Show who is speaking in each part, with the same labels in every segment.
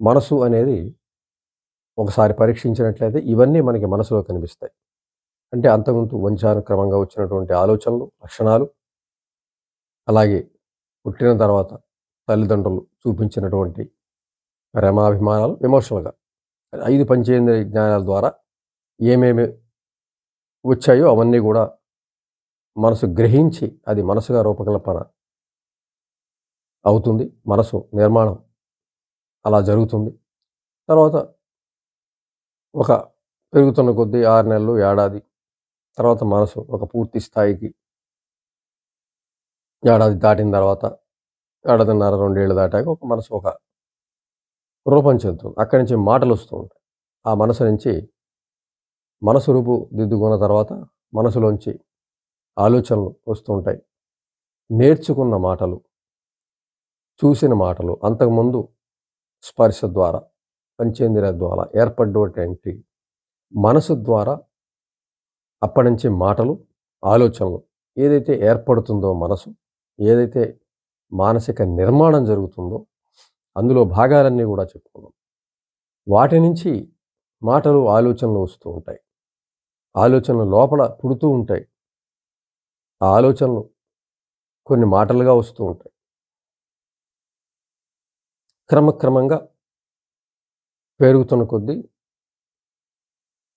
Speaker 1: మనసు అనేది ఒకసారి పరీక్షించినట్లయితే ఇవన్నీ మనకి మనసులో కనిపిస్తాయి. అంటే అంతకుముందు వంశానుక్రమంగా వచ్చినటువంటి ఆలోచనలు, లక్షణాలు, అలాగే పుట్టిన తర్వాత తల్లిదండ్రులు చూపించినటువంటి ప్రేమాభిమానాలు ఎమోషనల్‌గా 5 పంచేంద్రియ జ్ఞానాల ద్వారా ఏమేమి వచ్చాయో అవన్నీ గూడా మనసు గ్రహించి అది మనసుగా రూపకల్పన అవుతుంది. మనసు నిర్మాణం అలా జరుగుతుంది. తర్వాత ఒక పెరుగుతున్న కొద్దీ 6 నెలలు, ఏడాది తర్వాత మనసు ఒక పూర్తి స్థాయికి ఏడాది దాటిన తర్వాత ఏడాదిన్నర, 2 ఏళ్ళు దాటాక ఒక మనసు ఒక రూపం చెందుతుంది. అక్కడి నుంచి మాటలొస్తూ ఉంటాయి. ఆ మనసు నుంచి మనసు రూపుదిద్దుకున్న తర్వాత మనసులోంచి ఆలోచనలు వస్తూ ఉంటాయి. నేర్చుకున్న మాటలు, చూసిన మాటలు, అంతకుముందు స్పర్శ ద్వారా, పంచేంద్రియాల ద్వారా ఏర్పడ్డటువంటి మనసు ద్వారా అప్పటినుంచి మాటలు, ఆలోచనలు ఏదైతే ఏర్పడుతుందో మనసు, ఏదైతే మానసిక నిర్మాణం జరుగుతుందో అందులో భాగాలన్నీ గూడా చెప్పుకున్నాం. వాటి నుంచి మాటలు, ఆలోచనలు వస్తూ ఉంటాయి. ఆలోచనలు లోపల పుడుతూ ఉంటాయి. ఆ ఆలోచనలు కొన్ని మాటలుగా వస్తూ ఉంటాయి. క్రమక్రమంగా పెరుగుతున్న కొద్దీ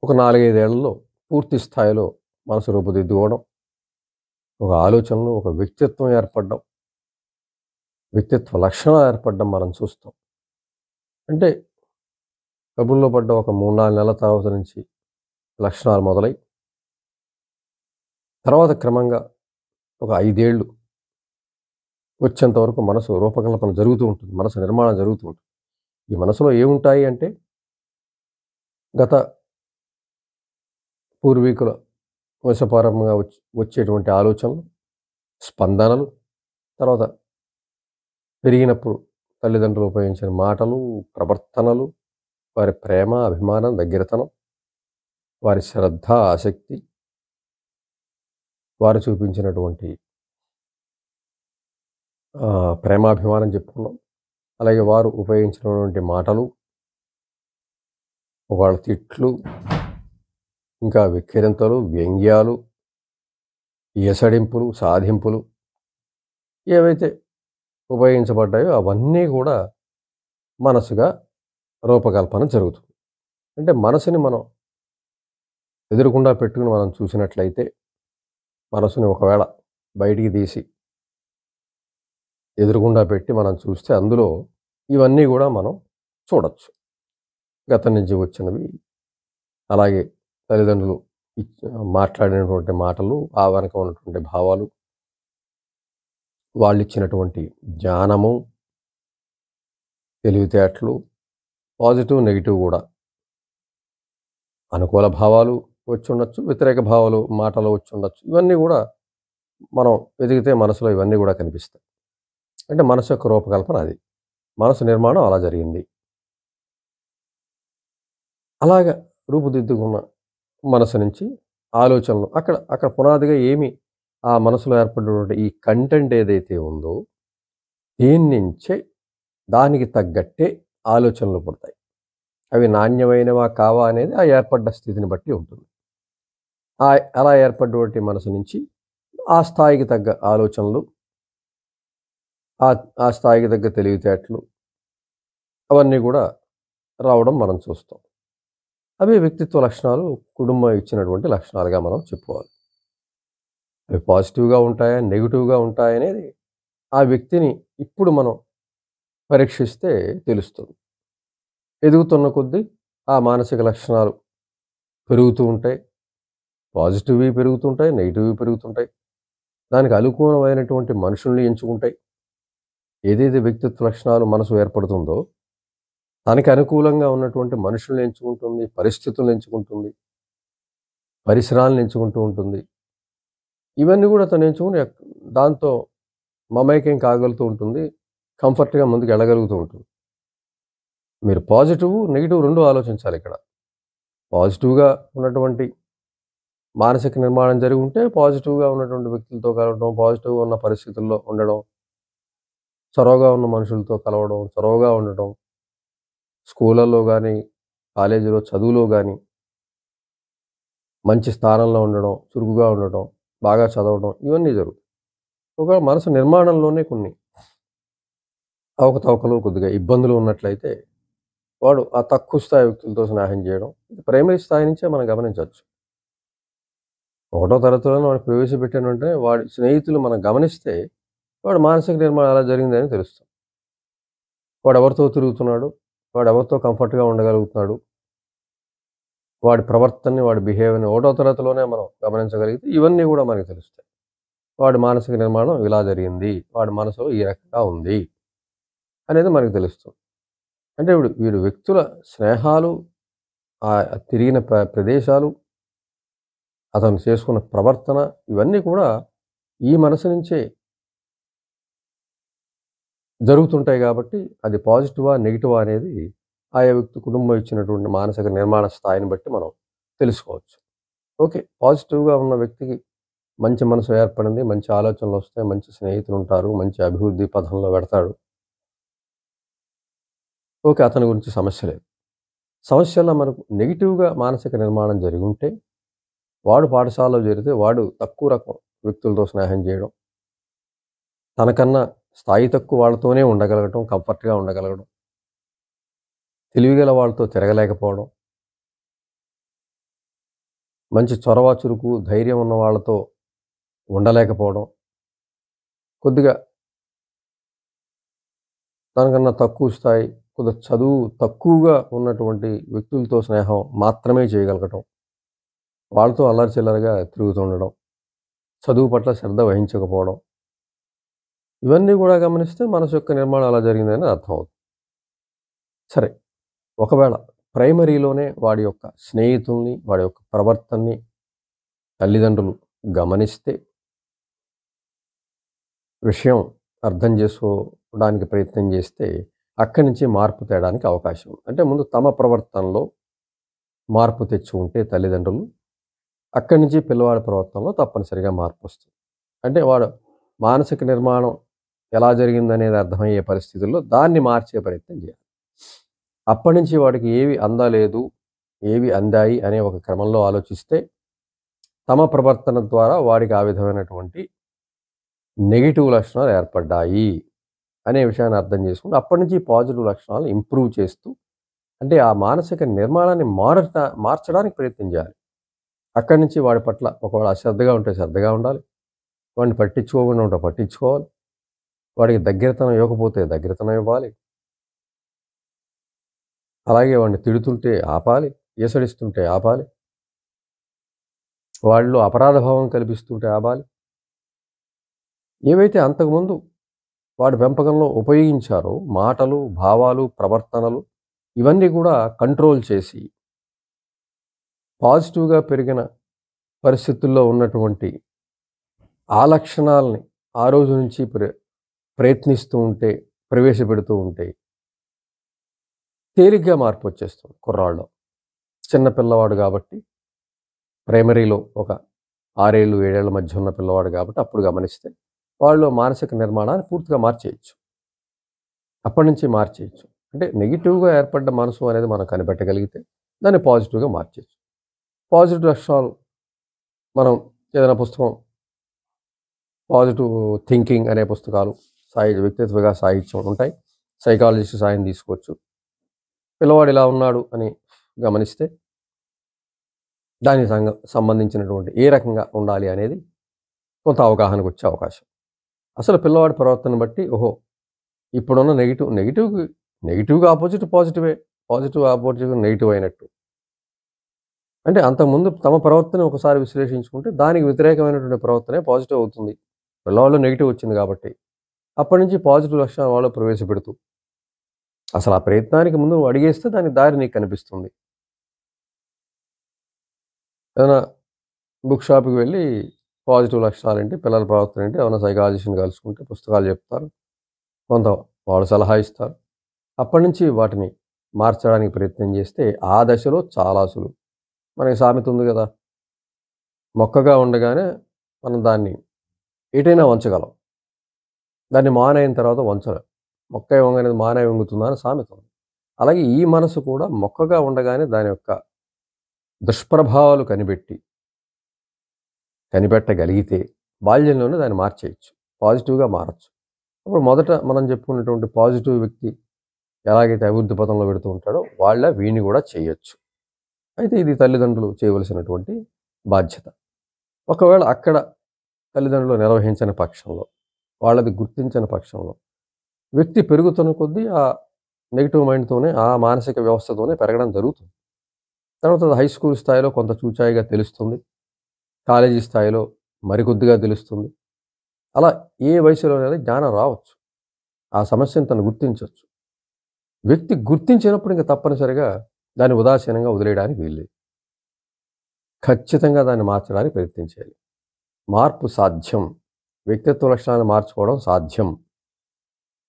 Speaker 1: ఒక 4, 5 ఏళ్లలో పూర్తి స్థాయిలో మనసు రూపుదిద్దుకోవడం, ఒక ఆలోచనలు, ఒక వ్యక్తిత్వం ఏర్పడడం, వ్యక్తిత్వ లక్షణాలు ఏర్పడడం మనం చూస్తాం. అంటే కబుర్లో పడ్డ ఒక 3, 4 నెలల తర్వాత నుంచి లక్షణాలు మొదలై, తర్వాత క్రమంగా ఒక 5 ఏళ్ళు వచ్చేంత వరకు మనసు రూపకల్పన జరుగుతూ ఉంటుంది. మనసు నిర్మాణం జరుగుతూ ఉంటుంది. ఈ మనసులో ఏముంటాయి అంటే గత పూర్వీకుల వంశపారంపర్యంగా వచ్చేటువంటి ఆలోచనలు, స్పందనలు, తర్వాత పెరిగినప్పుడు తల్లిదండ్రులు ఉపయోగించిన మాటలు, ప్రవర్తనలు, వారి ప్రేమ, అభిమానం, దగ్గరతనం, వారి శ్రద్ధ, ఆసక్తి, వారు చూపించినటువంటి ప్రేమాభిమానం చెప్పుకున్నాం. అలాగే వారు ఉపయోగించినటువంటి మాటలు, వాళ్ళ తిట్లు, ఇంకా వెక్కిరింతలు, వ్యంగ్యాలు, ఎసడింపులు, సాధింపులు ఏవైతే ఉపయోగించబడ్డాయో అవన్నీ కూడా మనసుగా రూపకల్పన జరుగుతుంది. అంటే మనసుని మనం ఎదురుగుండా పెట్టుకుని మనం చూసినట్లయితే, మనసుని ఒకవేళ బయటికి తీసి ఎదురుగుండా పెట్టి మనం చూస్తే అందులో ఇవన్నీ గూడా మనం చూడొచ్చు. గతం నుంచి వచ్చినవి, అలాగే తల్లిదండ్రులు మాట్లాడినటువంటి మాటలు, ఆ వెనక ఉన్నటువంటి భావాలు, వాళ్ళిచ్చినటువంటి జ్ఞానము, తెలివితేటలు, పాజిటివ్, నెగెటివ్ గూడా. అనుకూల భావాలు వచ్చుండొచ్చు, వ్యతిరేక భావాలు మాటలు వచ్చుండొచ్చు. ఇవన్నీ గూడా మనం వెతికితే మనసులో ఇవన్నీ గూడా కనిపిస్తాయి. అంటే మనసు యొక్క రూపకల్పన అది. మనసు నిర్మాణం అలా జరిగింది. అలాగా రూపుదిద్దుకున్న మనసు నుంచి ఆలోచనలు అక్కడ పునాదిగా ఏమి ఆ మనసులో ఏర్పడినటువంటి ఈ కంటెంట్ ఏదైతే ఉందో దీని నుంచే దానికి తగ్గట్టే ఆలోచనలు పుడతాయి. అవి నాణ్యమైనవా కావా అనేది ఆ ఏర్పడ్డ స్థితిని బట్టి ఉంటుంది. అలా ఏర్పడినటువంటి మనసు నుంచి ఆ స్థాయికి తగ్గ ఆలోచనలు, ఆ స్థాయికి తగ్గ తెలివితేటలు అవన్నీ గూడా రావడం మనం చూస్తాం. అవి వ్యక్తిత్వ లక్షణాలు, కుటుంబం ఇచ్చినటువంటి లక్షణాలుగా మనం చెప్పుకోవాలి. అవి పాజిటివ్‌గా ఉంటాయా, నెగెటివ్‌గా ఉంటాయనేది ఆ వ్యక్తిని ఇప్పుడు మనం పరీక్షిస్తే తెలుస్తుంది. ఎదుగుతున్న కొద్దీ ఆ మానసిక లక్షణాలు పెరుగుతూ ఉంటాయి. పాజిటివ్‌వి పెరుగుతుంటాయి, నెగెటివ్‌వి పెరుగుతుంటాయి. దానికి అనుకూలమైనటువంటి మనుషుల్ని ఎంచుకుంటాయి. ఏదైతే వ్యక్తిత్వ లక్షణాలు మనసు ఏర్పడుతుందో తనకి అనుకూలంగా ఉన్నటువంటి మనుషుల్ని ఎంచుకుంటుంది, పరిస్థితులను ఎంచుకుంటుంది, పరిసరాలను ఎంచుకుంటూ ఉంటుంది. ఇవన్నీ గూడా తను ఎంచుకొని దాంతో మమైక్యం కాగలుగుతూ ఉంటుంది. కంఫర్ట్‌గా ముందుకెళ్ళగలుగుతూ ఉంటుంది. మీరు పాజిటివ్, నెగెటివ్ 2 ఆలోచించాలిక్కడ. పాజిటివ్‌గా ఉన్నటువంటి మానసిక నిర్మాణం జరిగుంటే పాజిటివ్‌గా ఉన్నటువంటి వ్యక్తులతో కలవడం, పాజిటివ్‌గా ఉన్న పరిస్థితుల్లో ఉండడం, చొరవగా ఉన్న మనుషులతో కలవడం, చొరవగా ఉండటం, స్కూళ్ళల్లో గానీ, కాలేజీలో చదువులో గానీ మంచి స్థానంలో ఉండడం, చురుకుగా ఉండటం, బాగా చదవడం ఇవన్నీ జరుగుతాయి. ఒకవేళ మనసు నిర్మాణంలోనే కొన్ని అవకతవకలు, కొద్దిగా ఇబ్బందులు ఉన్నట్లయితే వాడు ఆ తక్కువ స్థాయి వ్యక్తులతో స్నేహం చేయడం, ప్రైమరీ స్థాయి నుంచే మనం గమనించొచ్చు. ఒకటో తరగతిలోనే వాడిని ప్రవేశపెట్టిన వెంటనే వాడి స్నేహితులు మనం గమనిస్తే వాడి మానసిక నిర్మాణం ఎలా జరిగిందని తెలుస్తుంది. వాడెవరితో తిరుగుతున్నాడు, వాడెవరితో కంఫర్ట్‌గా ఉండగలుగుతున్నాడు, వాడి ప్రవర్తనని, వాడి బిహేవియర్‌ని ఒకటో తరగతిలోనే మనం గమనించగలిగితే ఇవన్నీ గూడా మనకు తెలుస్తాయి. వాడి మానసిక నిర్మాణం ఇలా జరిగింది, వాడి మనసులో ఈ రకంగా ఉంది అనేది మనకు తెలుస్తుంది. అంటే వీడు వ్యక్తుల స్నేహాలు, తిరిగిన ప్రదేశాలు, అతను చేసుకున్న ప్రవర్తన ఇవన్నీ కూడా ఈ మనసు నుంచే జరుగుతుంటాయి గాబట్టి అది పాజిటివా, నెగెటివా అనేది ఆయా వ్యక్తి కుటుంబం ఇచ్చినటువంటి మానసిక నిర్మాణ స్థాయిని బట్టి మనం తెలుసుకోవచ్చు. ఓకే. పాజిటివ్‌గా ఉన్న వ్యక్తికి మంచి మనసు ఏర్పడింది, మంచి ఆలోచనలొస్తాయి, మంచి స్నేహితులుంటారు, మంచి అభివృద్ధి పథంలో వెడతాడు. ఓకే. అతని గురించి సమస్య లేదు. సమస్యల్లో మనకు నెగెటివ్‌గా మానసిక నిర్మాణం జరిగుంటే, వాడు పాఠశాలలో చేరితే వాడు తక్కువ రకం వ్యక్తులతో స్నేహం చేయడం, తనకన్నా స్థాయి తక్కువ వాళ్ళతోనే ఉండగలగటం, కంఫర్ట్‌గా ఉండగలగడం, తెలివిగల వాళ్ళతో తిరగలేకపోవడం, మంచి చొరవ, చురుకు, ధైర్యం ఉన్న వాళ్ళతో ఉండలేకపోవడం, కొద్దిగా తనకన్నా తక్కువ స్థాయి, కొద్దిగా చదువు తక్కువగా ఉన్నటువంటి వ్యక్తులతో స్నేహం మాత్రమే చేయగలగటం, వాళ్ళతో అల్లరి చిల్లరగా తిరుగుతుండడం, చదువు పట్ల శ్రద్ధ వహించకపోవడం, ఇవన్నీ గూడా గమనిస్తే మనసు యొక్క నిర్మాణం ఎలా జరిగిందని అర్థమవుతుంది. సరే, ఒకవేళ ప్రైమరీలోనే వాడి యొక్క స్నేహితుల్ని, వాడి యొక్క ప్రవర్తనని తల్లిదండ్రులు గమనిస్తే, విషయం అర్థం చేసుకోవడానికి ప్రయత్నం చేస్తే, అక్కడి నుంచి మార్పు తేడానికి అవకాశం ఉంది. అంటే ముందు తమ ప్రవర్తనలో మార్పు తెచ్చి ఉంటే తల్లిదండ్రులు, అక్కడి నుంచి పిల్లవాడి ప్రవర్తనలో తప్పనిసరిగా మార్పొస్తుంది. అంటే వాడు మానసిక నిర్మాణం ఎలా జరిగిందనేది అర్థమయ్యే పరిస్థితుల్లో దాన్ని మార్చే ప్రయత్నం చేయాలి. అప్పటినుంచి వాడికి ఏవి అందలేదు, ఏవి అందాయి అనే ఒక క్రమంలో ఆలోచిస్తే, తమ ప్రవర్తన ద్వారా వాడికి ఆ విధమైనటువంటి నెగెటివ్ లక్షణాలు ఏర్పడ్డాయి అనే విషయాన్ని అర్థం చేసుకొని, అప్పటినుంచి పాజిటివ్ లక్షణాలను ఇంప్రూవ్ చేస్తూ, అంటే ఆ మానసిక నిర్మాణాన్ని మార్చడానికి ప్రయత్నం చేయాలి. అక్కడి నుంచి వాడి పట్ల ఒకవేళ అశ్రద్ధగా ఉంటే శ్రద్ధగా ఉండాలి. వాడిని పట్టించుకోకుండా ఉంటే పట్టించుకోవాలి. వాడికి దగ్గరతనం ఇవ్వకపోతే దగ్గరతనం ఇవ్వాలి. అలాగే వాడిని తిడుతుంటే ఆపాలి. ఈసడిస్తుంటే ఆపాలి. వాళ్ళలో అపరాధ భావం కల్పిస్తుంటే ఆపాలి. ఏవైతే అంతకుముందు వాడి పెంపకంలో ఉపయోగించారో మాటలు, భావాలు, ప్రవర్తనలు ఇవన్నీ కూడా కంట్రోల్ చేసి, పాజిటివ్‌గా పెరిగిన పరిస్థితుల్లో ఉన్నటువంటి ఆ లక్షణాల్ని ఆ రోజు నుంచి ప్రయత్నిస్తూ ఉంటే, ప్రవేశపెడుతూ ఉంటే తేలిగ్గా మార్పొచ్చేస్తుంది కుర్రాళ్ళలో. చిన్న పిల్లవాడు గాబట్టి, ప్రైమరీలో ఒక 6 ఏళ్ళు, 7 ఏళ్ల మధ్య ఉన్న పిల్లవాడు గాబట్టి అప్పుడు గమనిస్తే, వాళ్ళలో మానసిక నిర్మాణాన్ని పూర్తిగా మార్చేయొచ్చు. అప్పటినుంచి మార్చేయొచ్చు. అంటే నెగెటివ్‌గా ఏర్పడ్డ మనసు అనేది మనం కనిపెట్టగలిగితే, దాన్ని పాజిటివ్‌గా మార్చేయొచ్చు. పాజిటివ్ లక్షణాలు మనం ఏదైనా పుస్తకం 'పాజిటివ్ థింకింగ్' అనే పుస్తకాలు, వ్యక్తిత్వ వికాస సాహిత్యం ఉంటాయి. సైకాలజిస్ట్ సాయం తీసుకోవచ్చు. పిల్లవాడు ఇలా ఉన్నాడు అని గమనిస్తే, దానికి సంబంధించినటువంటి ఏ రకంగా ఉండాలి అనేది కొంత అవగాహనకొచ్చే అవకాశం. అసలు పిల్లవాడి ప్రవర్తనను బట్టి ఓహో! ఇప్పుడున్న నెగెటివ్‌కి అపోజిట్ పాజిటివే. పాజిటివ్ అపోజిట్ నెగెటివ్ అయినట్టు. అంటే అంతకుముందు తమ ప్రవర్తన ఒకసారి విశ్లేషించుకుంటే దానికి వ్యతిరేకమైనటువంటి ప్రవర్తనే పాజిటివ్ అవుతుంది. పిల్లవాడిలో నెగెటివ్ వచ్చింది కాబట్టి, అప్పటినుంచి పాజిటివ్ లక్షణాలు వాళ్ళలో ప్రవేశపెడుతూ, అసలు ఆ ప్రయత్నానికి ముందు నువ్వు అడిగేస్తే దానికి దారి నీకు కనిపిస్తుంది. ఏదైనా బుక్ షాప్‌కి వెళ్ళి పాజిటివ్ లక్షణాలేంటి, పిల్లల ప్రవర్తన ఏంటి, ఏమైనా సైకాలజిస్ట్‌ని కలుసుకుంటే పుస్తకాలు చెప్తారు. కొంత వాళ్ళు సలహా ఇస్తారు. అప్పటినుంచి వాటిని మార్చడానికి ప్రయత్నం చేస్తే ఆ దశలో చాలా సులువు. మనకి సామెత ఉంది గదా! మొక్కగా ఉండగానే మనం దాన్ని ఎటైనా వంచగలం. దాన్ని మానయిన తర్వాత వంచలేం. మొక్కే వంగనిది మానే వంగుతుందా అని సామెత ఉంది. అలాగే ఈ మనసు కూడా మొక్కగా ఉండగానే దాని యొక్క దుష్ప్రభావాలు కనిపెట్టగలిగితే బాల్యంలోనే దాన్ని మార్చేయచ్చు. పాజిటివ్‌గా మారచ్చు. అప్పుడు మొదట మనం చెప్పుకున్నటువంటి పాజిటివ్ వ్యక్తి ఎలాగైతే అభివృద్ధి పథంలో పెడుతూ ఉంటాడో వీడిని కూడా చేయొచ్చు. అయితే ఇది తల్లిదండ్రులు చేయవలసినటువంటి బాధ్యత. ఒకవేళ అక్కడ తల్లిదండ్రులు నిర్వహించని పక్షంలో, వాళ్ళది గుర్తించని పక్షంలో, వ్యక్తి పెరుగుతున్న కొద్దీ ఆ నెగెటివ్ మైండ్‌తోనే, ఆ మానసిక వ్యవస్థతోనే పెరగడం జరుగుతుంది. తర్వాత హై స్కూల్ స్థాయిలో కొంత చూచాయిగా తెలుస్తుంది. కాలేజీ స్థాయిలో మరికొద్దిగా తెలుస్తుంది. అలా ఏ వయసులోనైనా జ్ఞానం రావచ్చు. ఆ సమస్యను తను గుర్తించొచ్చు. వ్యక్తి గుర్తించినప్పుడు ఇంక తప్పనిసరిగా దాన్ని ఉదాసీనంగా వదిలేయడానికి వీల్లేదు. ఖచ్చితంగా దాన్ని మార్చడానికి ప్రయత్నం చేయాలి. మార్పు సాధ్యం. వ్యక్తిత్వ లక్షణాలను మార్చుకోవడం సాధ్యం.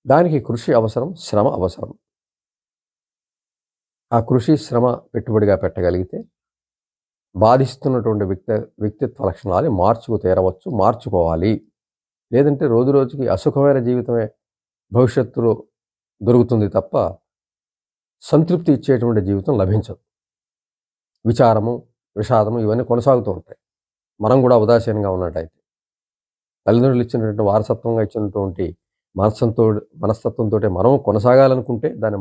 Speaker 1: దానికి కృషి అవసరం, శ్రమ అవసరం. ఆ కృషి, శ్రమ పెట్టుబడిగా పెట్టగలిగితే బాధిస్తున్నటువంటి వ్యక్తిత్వ లక్షణాలు తీరవచ్చు, మార్చుకోవాలి. లేదంటే రోజు రోజుకి అసుఖమైన జీవితమే భవిష్యత్తులో దొరుకుతుంది తప్ప సంతృప్తి ఇచ్చేటువంటి జీవితం లభించదు. విచారము, విషాదము ఇవన్నీ కొనసాగుతూ ఉంటాయి. మనం కూడా ఉదాసీనంగా ఉన్నట్టయితే. తల్లిదండ్రులు ఇచ్చినటువంటి వారసత్వంగా ఇచ్చినటువంటి మనస్తత్వంతోటే మనం కొనసాగాలనుకుంటే దాన్ని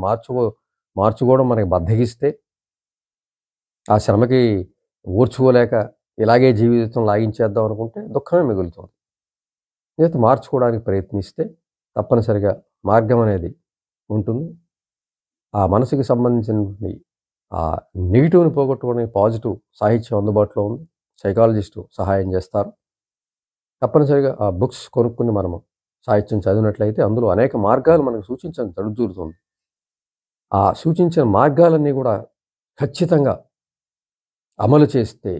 Speaker 1: మార్చుకోవడం మనకి బద్ధకిస్తే, ఆ శ్రమకి ఓర్చుకోలేక ఇలాగే జీవితం లాగించేద్దాం అనుకుంటే దుఃఖమే మిగులుతుంది. అయితే మార్చుకోవడానికి ప్రయత్నిస్తే తప్పనిసరిగా మార్గం అనేది ఉంటుంది. ఆ మనసుకి సంబంధించినటువంటి ఆ నెగిటివ్‌ని పోగొట్టుకోవడానికి పాజిటివ్ సాహిత్యం అందుబాటులో ఉంది. సైకాలజిస్టు సహాయం చేస్తారు. తప్పనిసరిగా ఆ బుక్స్ కొనుక్కొని మనము సాహిత్యం చదివినట్లయితే అందులో అనేక మార్గాలు మనకు సూచించడం జరుగుతుంది. ఆ సూచించిన మార్గాలన్నీ కూడా ఖచ్చితంగా అమలు చేస్తే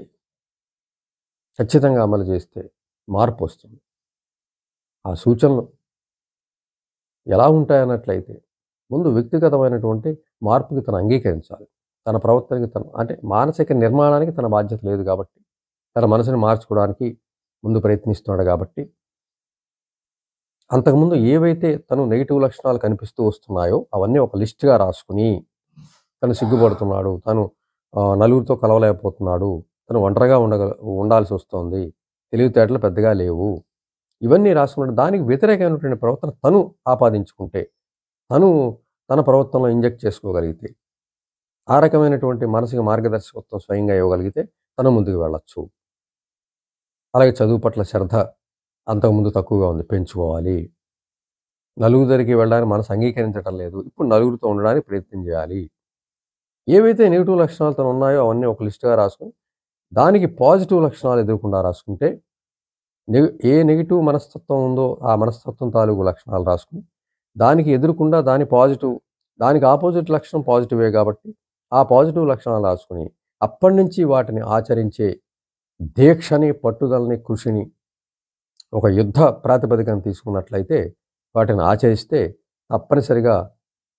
Speaker 1: మార్పొస్తుంది. ఆ సూచనలు ఎలా ఉంటాయన్నట్లయితే ముందు వ్యక్తిగతమైనటువంటి మార్పుకి తను అంగీకరించాలి. తన ప్రవర్తనకి అంటే మానసిక నిర్మాణానికి తన బాధ్యత లేదు కాబట్టి, తన మనసుని మార్చుకోవడానికి ముందు ప్రయత్నిస్తున్నాడు కాబట్టి, అంతకుముందు ఏవైతే తను నెగెటివ్ లక్షణాలు కనిపిస్తూ వస్తున్నాయో అవన్నీ ఒక లిస్ట్‌గా రాసుకొని, తను సిగ్గుపడుతున్నాడు, తను నలుగురితో కలవలేకపోతున్నాడు, తను ఒంటరిగా ఉండాల్సి వస్తోంది, తెలివితేటలు పెద్దగా లేవు, ఇవన్నీ రాసుకున్నాడు. దానికి వ్యతిరేకమైనటువంటి ప్రవర్తన తను ఆపాదించుకుంటే, తన ప్రవర్తనలో ఇంజెక్ట్ చేసుకోగలిగితే, ఆ రకమైనటువంటి మానసిక మార్గదర్శకత్వం స్వయంగా ఇవ్వగలిగితే తను ముందుకు వెళ్ళొచ్చు. అలాగే చదువు పట్ల శ్రద్ధ అంతకుముందు తక్కువగా ఉంది, పెంచుకోవాలి. నలుగురి దగ్గరికి వెళ్ళడానికి మనసు అంగీకరించటం లేదు, ఇప్పుడు నలుగురితో ఉండడానికి ప్రయత్నం చేయాలి. ఏవైతే నెగిటివ్ లక్షణాలు తను ఉన్నాయో అవన్నీ ఒక లిస్ట్‌గా రాసుకొని, దానికి పాజిటివ్ లక్షణాలు ఎదురకుండా రాసుకుంటే, ఏ నెగిటివ్ మనస్తత్వం ఉందో ఆ మనస్తత్వం తాలూకు లక్షణాలు రాసుకొని, దానికి ఎదురకుండా దానికి ఆపోజిట్ లక్షణం పాజిటివే కాబట్టి, ఆ పాజిటివ్ లక్షణాలు రాసుకొని, అప్పటినుంచి వాటిని ఆచరించే దీక్షని, పట్టుదలని, కృషిని ఒక యుద్ధ ప్రాతిపదికన తీసుకున్నట్లయితే, వాటిని ఆచరిస్తే తప్పనిసరిగా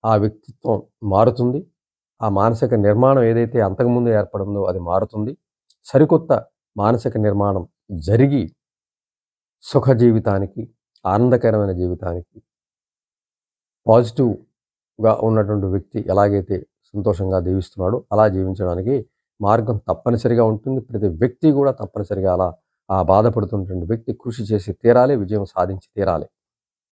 Speaker 1: ఆ వ్యక్తిత్వం మారుతుంది. ఆ మానసిక నిర్మాణం ఏదైతే అంతకుముందు ఏర్పడిందో అది మారుతుంది. సరికొత్త మానసిక నిర్మాణం జరిగి సుఖ జీవితానికి, ఆనందకరమైన జీవితానికి, పాజిటివ్‌గా ఉన్నటువంటి వ్యక్తి ఎలాగైతే సంతోషంగా జీవిస్తున్నాడో అలా జీవించడానికి మార్గం తప్పనిసరిగా ఉంటుంది. ప్రతి వ్యక్తి కూడా తప్పనిసరిగా అలా ఆ బాధపడుతున్నటువంటి వ్యక్తి కృషి చేసి తీరాలి, విజయం సాధించి తీరాలి.